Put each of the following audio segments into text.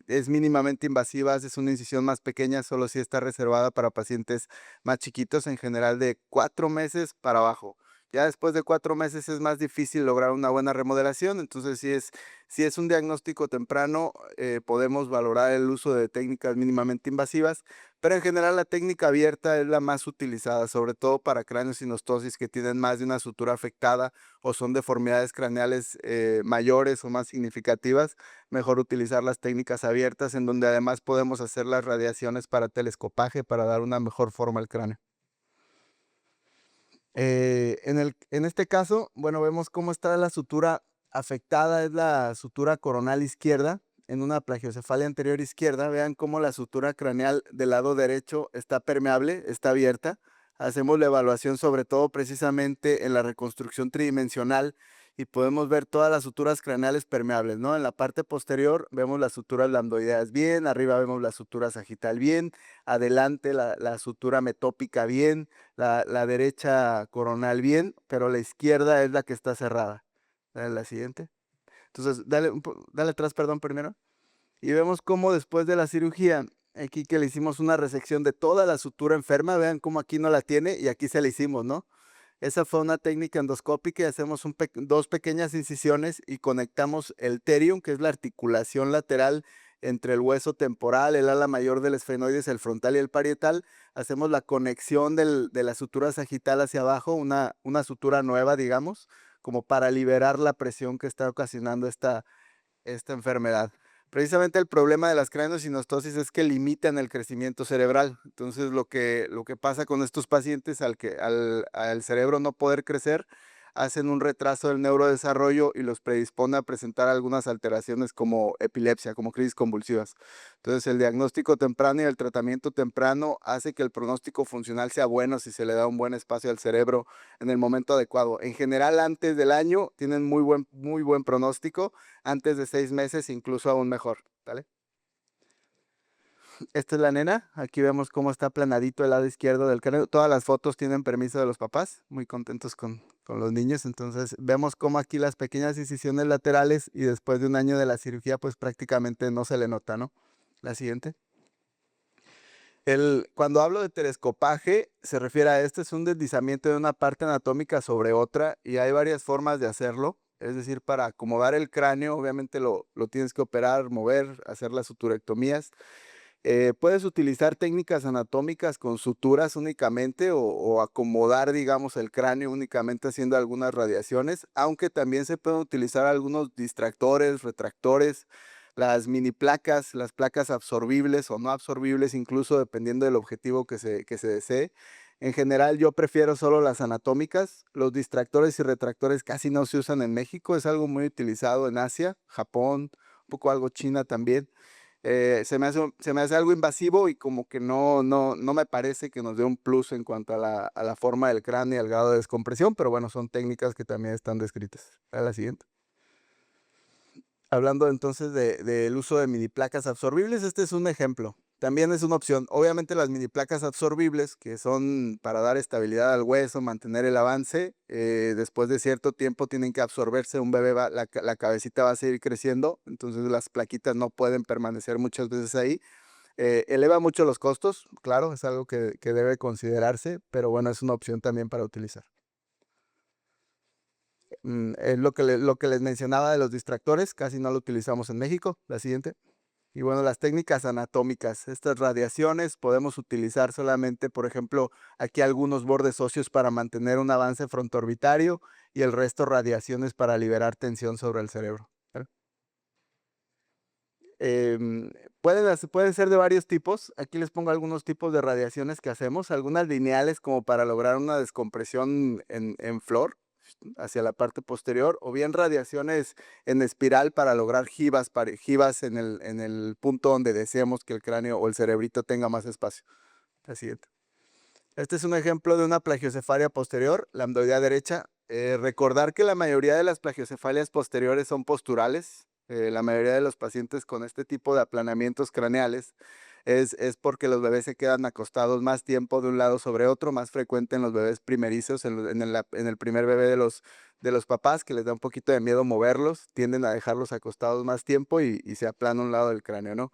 es mínimamente invasiva, es una incisión más pequeña, solo si está reservada para pacientes más chiquitos, en general de 4 meses para abajo. Ya después de 4 meses es más difícil lograr una buena remodelación, entonces si es un diagnóstico temprano, podemos valorar el uso de técnicas mínimamente invasivas, pero en general la técnica abierta es la más utilizada, sobre todo para cráneos sinostosis que tienen más de una sutura afectada o son deformidades craneales mayores o más significativas. Mejor utilizar las técnicas abiertas en donde además podemos hacer las radiaciones para telescopaje para dar una mejor forma al cráneo. En este caso, bueno, vemos cómo está la sutura afectada, es la sutura coronal izquierda, en una plagiocefalia anterior izquierda. Vean cómo la sutura craneal del lado derecho está permeable, está abierta. Hacemos la evaluación sobre todo precisamente en la reconstrucción tridimensional y podemos ver todas las suturas craneales permeables, ¿no? En la parte posterior vemos las suturas lambdoideas bien, arriba vemos la sutura sagital bien, adelante la sutura metópica bien, la derecha coronal bien, pero la izquierda es la que está cerrada. Dale la siguiente. Entonces, dale atrás, perdón, primero. Y vemos cómo después de la cirugía, aquí que le hicimos una resección de toda la sutura enferma, vean cómo aquí no la tiene y aquí se la hicimos, ¿no? Esa fue una técnica endoscópica y hacemos dos pequeñas incisiones y conectamos el terium, que es la articulación lateral entre el hueso temporal, el ala mayor del esfenoides, el frontal y el parietal. Hacemos la conexión de la sutura sagital hacia abajo, una sutura nueva, digamos, como para liberar la presión que está ocasionando esta enfermedad. Precisamente el problema de las craneosinostosis es que limitan el crecimiento cerebral. Entonces, lo que pasa con estos pacientes al cerebro no poder crecer, hacen un retraso del neurodesarrollo y los predispone a presentar algunas alteraciones como epilepsia, como crisis convulsivas. Entonces, el diagnóstico temprano y el tratamiento temprano hace que el pronóstico funcional sea bueno si se le da un buen espacio al cerebro en el momento adecuado. En general, antes del año tienen muy buen pronóstico, antes de 6 meses incluso aún mejor, ¿vale? Esta es la nena, aquí vemos cómo está aplanadito el lado izquierdo del cráneo. Todas las fotos tienen permiso de los papás, muy contentos con los niños. Entonces vemos cómo aquí las pequeñas incisiones laterales y después de un año de la cirugía pues prácticamente no se le nota, ¿no? La siguiente. Cuando hablo de telescopaje, se refiere a es un deslizamiento de una parte anatómica sobre otra y hay varias formas de hacerlo. Es decir, para acomodar el cráneo, obviamente lo tienes que operar, mover, hacer las suturectomías. Puedes utilizar técnicas anatómicas con suturas únicamente o acomodar, digamos, el cráneo únicamente haciendo algunas radiaciones, aunque también se pueden utilizar algunos distractores, retractores, las mini placas, las placas absorbibles o no absorbibles, incluso dependiendo del objetivo que se desee. En general, yo prefiero solo las anatómicas. Los distractores y retractores casi no se usan en México, es algo muy utilizado en Asia, Japón, un poco algo China también. Se me hace algo invasivo y como que no me parece que nos dé un plus en cuanto a la forma del cráneo y al grado de descompresión, pero bueno, son técnicas que también están descritas. A la siguiente. Hablando entonces del uso de mini placas absorbibles, este es un ejemplo. También es una opción. Obviamente las mini placas absorbibles, que son para dar estabilidad al hueso, mantener el avance, después de cierto tiempo tienen que absorberse. Un bebé la cabecita va a seguir creciendo, entonces las plaquitas no pueden permanecer muchas veces ahí. Eleva mucho los costos, claro, es algo que debe considerarse, pero bueno, es una opción también para utilizar. Es lo que les mencionaba de los distractores, casi no lo utilizamos en México. La siguiente. Y bueno, las técnicas anatómicas, estas radiaciones podemos utilizar solamente, por ejemplo, aquí algunos bordes óseos para mantener un avance frontoorbitario y el resto radiaciones para liberar tensión sobre el cerebro. ¿Vale? Em, pueden ser de varios tipos. Aquí les pongo algunos tipos de radiaciones que hacemos, algunas lineales como para lograr una descompresión en flor hacia la parte posterior, o bien radiaciones en espiral para lograr jivas en el punto donde deseamos que el cráneo o el cerebrito tenga más espacio. La siguiente. Este es un ejemplo de una plagiocefalia posterior, lambdoidea derecha. Recordar que la mayoría de las plagiocefalias posteriores son posturales. La mayoría de los pacientes con este tipo de aplanamientos craneales es porque los bebés se quedan acostados más tiempo de un lado sobre otro, más frecuente en los bebés primerizos, en el primer bebé de los papás, que les da un poquito de miedo moverlos, tienden a dejarlos acostados más tiempo y se aplana un lado del cráneo, ¿no?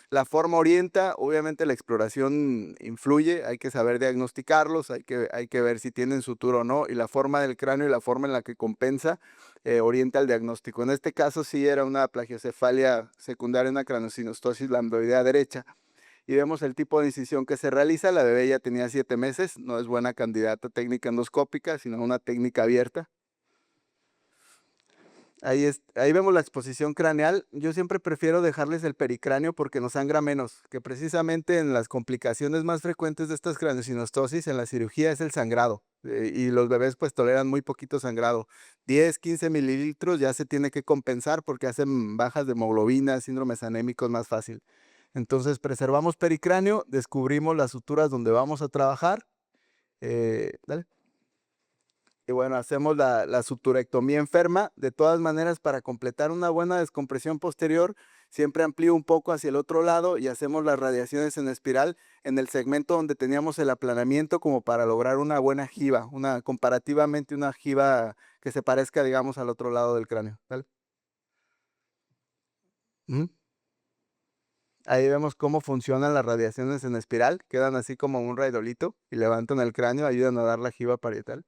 La forma orienta, obviamente la exploración influye, hay que saber diagnosticarlos, hay que ver si tienen sutura o no, y la forma del cráneo y la forma en la que compensa orienta el diagnóstico. En este caso sí era una plagiocefalia secundaria, una craniosynostosis lambdoidea derecha, y vemos el tipo de incisión que se realiza. La bebé ya tenía 7 meses, no es buena candidata técnica endoscópica, sino una técnica abierta. Ahí vemos la exposición craneal. Yo siempre prefiero dejarles el pericráneo porque nos sangra menos, que precisamente en las complicaciones más frecuentes de estas craneosinostosis en la cirugía es el sangrado. Y los bebés pues toleran muy poquito sangrado. 10, 15 mililitros ya se tiene que compensar porque hacen bajas de hemoglobina, síndromes anémicos más fácil. Entonces preservamos pericráneo, descubrimos las suturas donde vamos a trabajar. Dale. Y bueno, hacemos la suturectomía enferma. De todas maneras, para completar una buena descompresión posterior, siempre amplío un poco hacia el otro lado y hacemos las radiaciones en espiral en el segmento donde teníamos el aplanamiento, como para lograr una buena jiba, comparativamente una jiba que se parezca, digamos, al otro lado del cráneo. ¿Vale? Ujú. Ahí vemos cómo funcionan las radiaciones en espiral. Quedan así como un raidolito y levantan el cráneo, ayudan a dar la jiba parietal.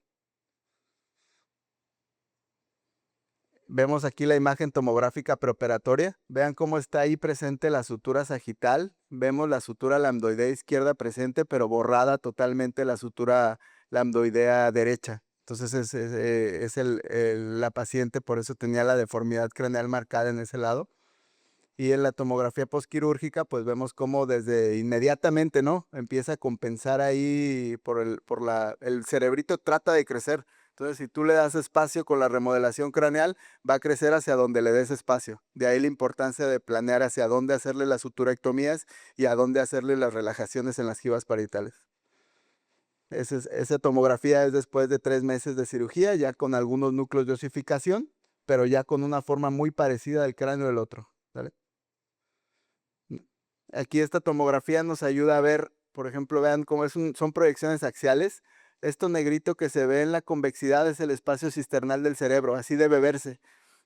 Vemos aquí la imagen tomográfica preoperatoria. Vean cómo está ahí presente la sutura sagital. Vemos la sutura lambdoidea izquierda presente, pero borrada totalmente la sutura lambdoidea derecha. Entonces la paciente, por eso tenía la deformidad craneal marcada en ese lado. Y en la tomografía postquirúrgica, pues vemos cómo desde inmediatamente, ¿no? Empieza a compensar ahí el cerebrito trata de crecer. Entonces, si tú le das espacio con la remodelación craneal, va a crecer hacia donde le des espacio. De ahí la importancia de planear hacia dónde hacerle las suturectomías y a dónde hacerle las relajaciones en las jibas parietales. Esa tomografía es después de 3 meses de cirugía, ya con algunos núcleos de osificación, pero ya con una forma muy parecida al cráneo del otro. ¿Vale? Aquí esta tomografía nos ayuda a ver, por ejemplo, vean cómo son proyecciones axiales. Esto negrito que se ve en la convexidad es el espacio cisternal del cerebro, así debe verse.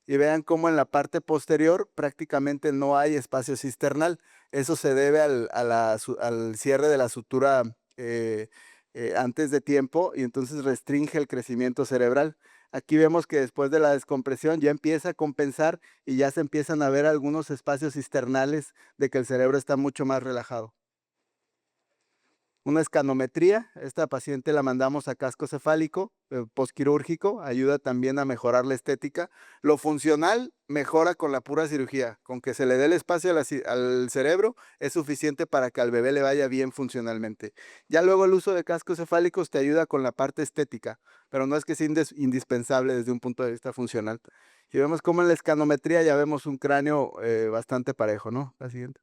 Y vean cómo en la parte posterior prácticamente no hay espacio cisternal. Eso se debe al cierre de la sutura antes de tiempo, y entonces restringe el crecimiento cerebral. Aquí vemos que después de la descompresión ya empieza a compensar y ya se empiezan a ver algunos espacios cisternales de que el cerebro está mucho más relajado. Una escanometría, esta paciente la mandamos a casco cefálico postquirúrgico, ayuda también a mejorar la estética. Lo funcional mejora con la pura cirugía, con que se le dé el espacio al cerebro es suficiente para que al bebé le vaya bien funcionalmente. Ya luego el uso de cascos cefálicos te ayuda con la parte estética, pero no es que sea indispensable desde un punto de vista funcional. Y vemos cómo en la escanometría ya vemos un cráneo bastante parejo, ¿no? La siguiente.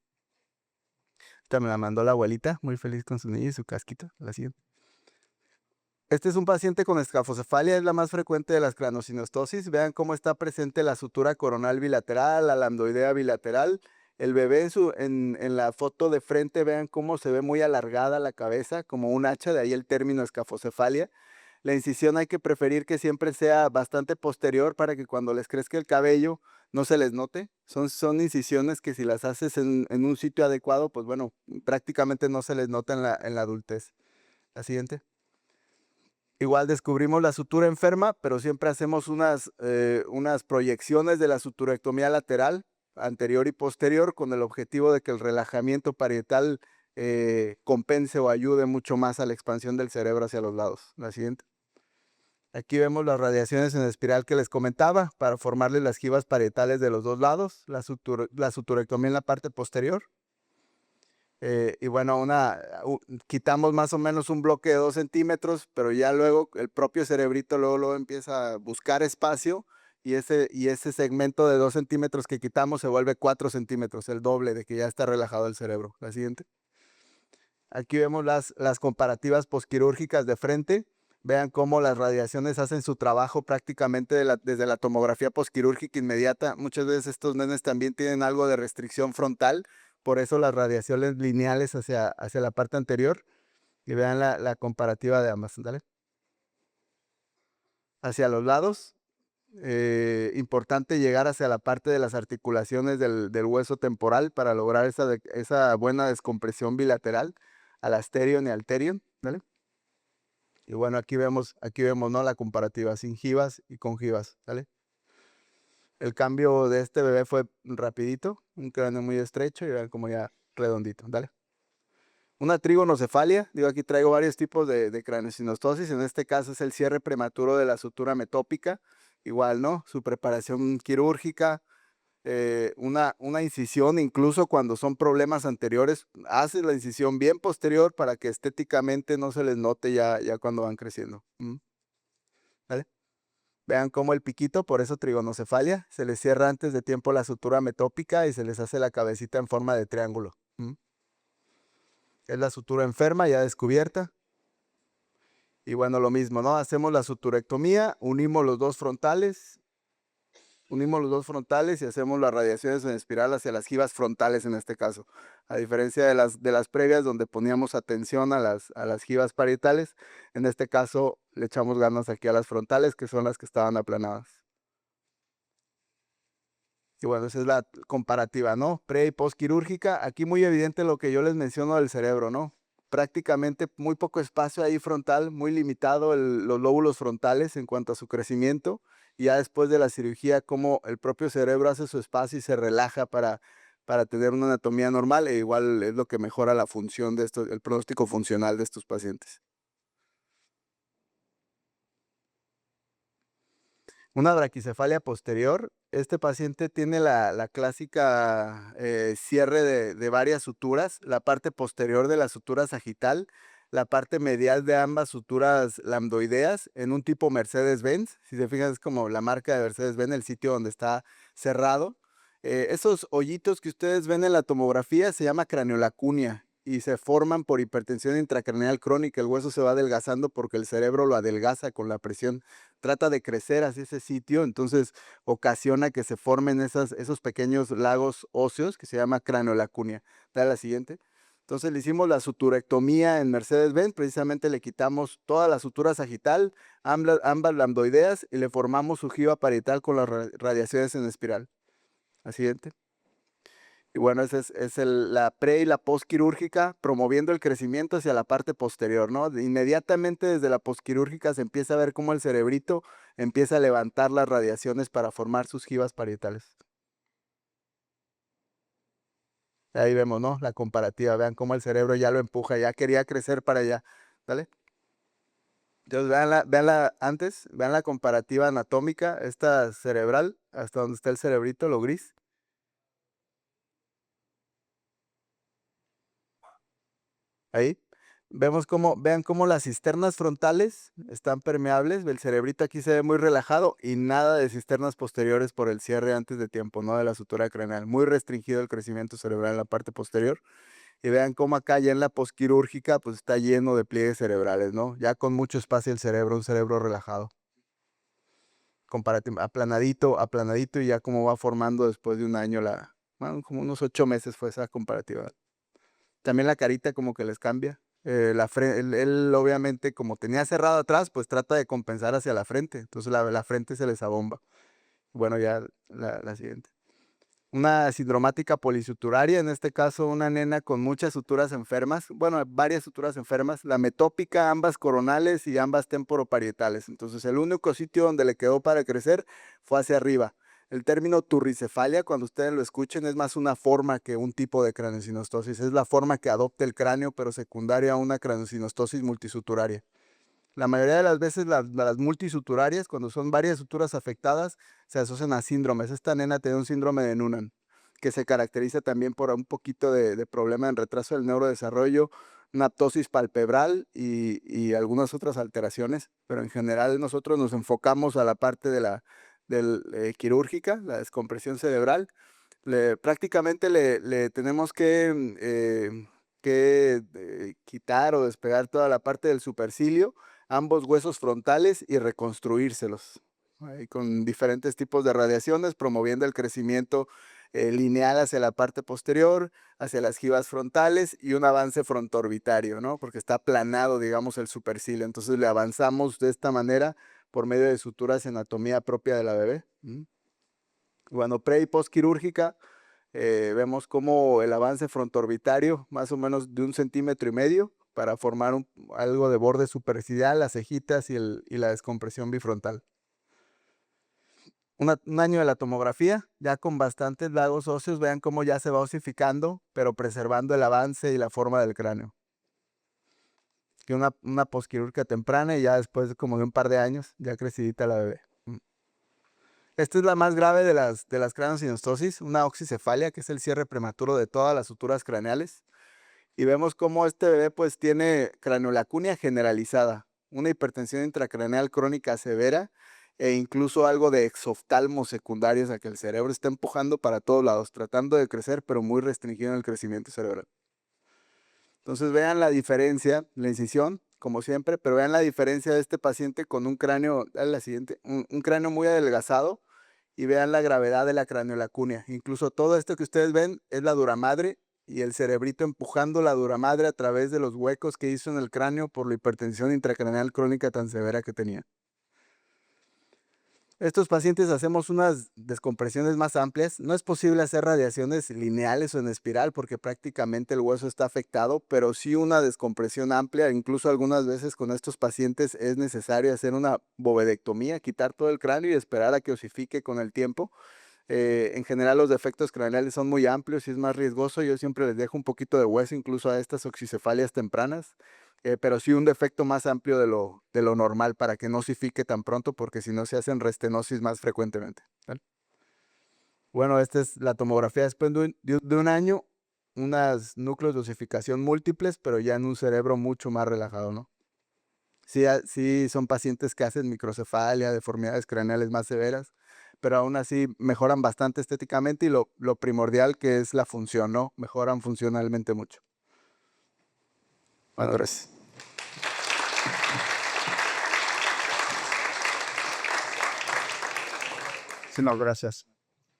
Esta me la mandó la abuelita, muy feliz con su niño y su casquito. La siguiente. Este es un paciente con escafocefalia, es la más frecuente de las craneosinostosis. Vean cómo está presente la sutura coronal bilateral, la lambdoidea bilateral. El bebé en la foto de frente, vean cómo se ve muy alargada la cabeza, como un hacha, de ahí el término escafocefalia. La incisión hay que preferir que siempre sea bastante posterior para que cuando les crezca el cabello no se les note. Son incisiones que si las haces en un sitio adecuado, pues bueno, prácticamente no se les nota en la adultez. La siguiente. Igual descubrimos la sutura enferma, pero siempre hacemos unas proyecciones de la suturectomía lateral, anterior y posterior, con el objetivo de que el relajamiento parietal compense o ayude mucho más a la expansión del cerebro hacia los lados. La siguiente. Aquí vemos las radiaciones en espiral que les comentaba para formarle las jibas parietales de los dos lados, la suturectomía en la parte posterior. Y bueno, quitamos más o menos un bloque de 2 centímetros, pero ya luego el propio cerebrito luego empieza a buscar espacio y ese segmento de 2 centímetros que quitamos se vuelve 4 centímetros, el doble de que ya está relajado el cerebro. La siguiente. Aquí vemos las comparativas posquirúrgicas de frente. Vean cómo las radiaciones hacen su trabajo prácticamente desde la tomografía posquirúrgica inmediata. Muchas veces estos nenes también tienen algo de restricción frontal, por eso las radiaciones lineales hacia la parte anterior. Y vean la comparativa de ambas. ¿Dale? Hacia los lados. importante llegar hacia la parte de las articulaciones del hueso temporal para lograr esa buena descompresión bilateral al asterion y alterion, ¿vale? Y bueno, aquí vemos, ¿no? La comparativa sin givas y con givas, ¿vale? El cambio de este bebé fue rapidito, un cráneo muy estrecho y vean como ya redondito, ¿vale? Una trigonocefalia, digo, aquí traigo varios tipos de craneosinostosis, en este caso es el cierre prematuro de la sutura metópica, igual, ¿no? Su preparación quirúrgica, una incisión, incluso cuando son problemas anteriores, haces la incisión bien posterior para que estéticamente no se les note ya cuando van creciendo. ¿Vale? Vean cómo el piquito, por eso trigonocefalia, se les cierra antes de tiempo la sutura metópica y se les hace la cabecita en forma de triángulo. Es la sutura enferma ya descubierta. Y bueno, lo mismo, ¿no? Hacemos la suturectomía, unimos los dos frontales y hacemos las radiaciones en espiral hacia las jivas frontales en este caso. A diferencia de las previas donde poníamos atención a las jivas parietales, en este caso le echamos ganas aquí a las frontales, que son las que estaban aplanadas. Y bueno, esa es la comparativa, ¿no? Pre y post quirúrgica. Aquí muy evidente lo que yo les menciono del cerebro, ¿no? Prácticamente muy poco espacio ahí frontal, muy limitado los lóbulos frontales en cuanto a su crecimiento. Y ya después de la cirugía, como el propio cerebro hace su espacio y se relaja para tener una anatomía normal, e igual es lo que mejora la función de esto, el pronóstico funcional de estos pacientes. Una braquicefalia posterior. Este paciente tiene la clásica cierre de varias suturas, la parte posterior de la sutura sagital, la parte medial de ambas suturas lambdoideas en un tipo Mercedes-Benz. Si se fijan, es como la marca de Mercedes-Benz, el sitio donde está cerrado. Esos hoyitos que ustedes ven en la tomografía se llama craneolacunia y se forman por hipertensión intracraneal crónica. El hueso se va adelgazando porque el cerebro lo adelgaza con la presión, trata de crecer hacia ese sitio, entonces ocasiona que se formen esos pequeños lagos óseos que se llama craneolacunia. Dale la siguiente. Entonces le hicimos la suturectomía en Mercedes-Benz, precisamente le quitamos toda la sutura sagital, ambas lambdoideas y le formamos su jiba parietal con las radiaciones en espiral. La siguiente. Y bueno, esa la pre y la postquirúrgica, promoviendo el crecimiento hacia la parte posterior, ¿no? Inmediatamente desde la postquirúrgica se empieza a ver cómo el cerebrito empieza a levantar las radiaciones para formar sus jivas parietales. Ahí vemos, ¿no? La comparativa, vean cómo el cerebro ya lo empuja, ya quería crecer para allá, ¿vale? Entonces vean la comparativa anatómica, esta cerebral, hasta donde está el cerebrito, lo gris. Ahí. Vean cómo las cisternas frontales están permeables, el cerebrito aquí se ve muy relajado y nada de cisternas posteriores por el cierre antes de tiempo, ¿no? De la sutura craneal. Muy restringido el crecimiento cerebral en la parte posterior. Y vean cómo acá ya en la posquirúrgica pues está lleno de pliegues cerebrales, ¿no? Ya con mucho espacio el cerebro, un cerebro relajado. Aplanadito y ya como va formando después de un año bueno, como unos 8 meses fue esa comparativa. También la carita como que les cambia. Él obviamente como tenía cerrado atrás, pues trata de compensar hacia la frente. Entonces la frente se les abomba. Bueno, ya la siguiente. Una sindromática polisuturaria, en este caso una nena con muchas suturas enfermas, bueno, varias suturas enfermas, la metópica, ambas coronales y ambas temporoparietales. Entonces el único sitio donde le quedó para crecer fue hacia arriba. El término turricefalia, cuando ustedes lo escuchen, es más una forma que un tipo de craneosinostosis. Es la forma que adopta el cráneo, pero secundaria a una craneosinostosis multisuturaria. La mayoría de las veces las multisuturarias, cuando son varias suturas afectadas, se asocian a síndromes. Esta nena tiene un síndrome de Noonan, que se caracteriza también por un poquito de problema en retraso del neurodesarrollo, una ptosis palpebral y algunas otras alteraciones, pero en general nosotros nos enfocamos a la parte quirúrgica, la descompresión cerebral. Prácticamente le tenemos que quitar o despegar toda la parte del supercilio, ambos huesos frontales y reconstruírselos ahí con diferentes tipos de radiaciones, promoviendo el crecimiento lineal hacia la parte posterior, hacia las jivas frontales y un avance frontoorbitario, ¿no? Porque está aplanado, digamos, el supercilio. Entonces le avanzamos de esta manera por medio de suturas en anatomía propia de la bebé. Bueno, pre y postquirúrgica, vemos como el avance frontoorbitario, más o menos de 1,5 cm, para formar algo de borde superficial, las cejitas y la descompresión bifrontal. Un año de la tomografía, ya con bastantes lagos óseos, vean cómo ya se va osificando, pero preservando el avance y la forma del cráneo. Que una posquirúrgica temprana y ya después como de un par de años, ya crecidita la bebé. Esta es la más grave de las craneosinostosis, una oxicefalia, que es el cierre prematuro de todas las suturas craneales. Y vemos cómo este bebé pues tiene craneolacunia generalizada, una hipertensión intracraneal crónica severa e incluso algo de exoftalmos secundarios a que el cerebro está empujando para todos lados, tratando de crecer, pero muy restringido en el crecimiento cerebral. Entonces vean la diferencia, la incisión, como siempre, pero vean la diferencia de este paciente con un cráneo, la siguiente, un cráneo muy adelgazado, y vean la gravedad de la craneolacunia. Incluso todo esto que ustedes ven es la duramadre y el cerebrito empujando la duramadre a través de los huecos que hizo en el cráneo por la hipertensión intracraneal crónica tan severa que tenía. Estos pacientes hacemos unas descompresiones más amplias. No es posible hacer radiaciones lineales o en espiral porque prácticamente el hueso está afectado, pero sí una descompresión amplia. Incluso algunas veces con estos pacientes es necesario hacer una bovedectomía, quitar todo el cráneo y esperar a que osifique con el tiempo. En general los defectos craneales son muy amplios y es más riesgoso. Yo siempre les dejo un poquito de hueso incluso a estas oxicefalias tempranas. Pero sí un defecto más amplio de lo normal para que no osifique tan pronto, porque si no se hacen restenosis más frecuentemente. ¿Vale? Bueno, esta es la tomografía después de un año, unos núcleos de osificación múltiples, pero ya en un cerebro mucho más relajado, ¿no? Sí, sí son pacientes que hacen microcefalia, deformidades craneales más severas, pero aún así mejoran bastante estéticamente y lo primordial que es la función, ¿no? Mejoran funcionalmente mucho. Bueno, gracias. Sí, no, gracias.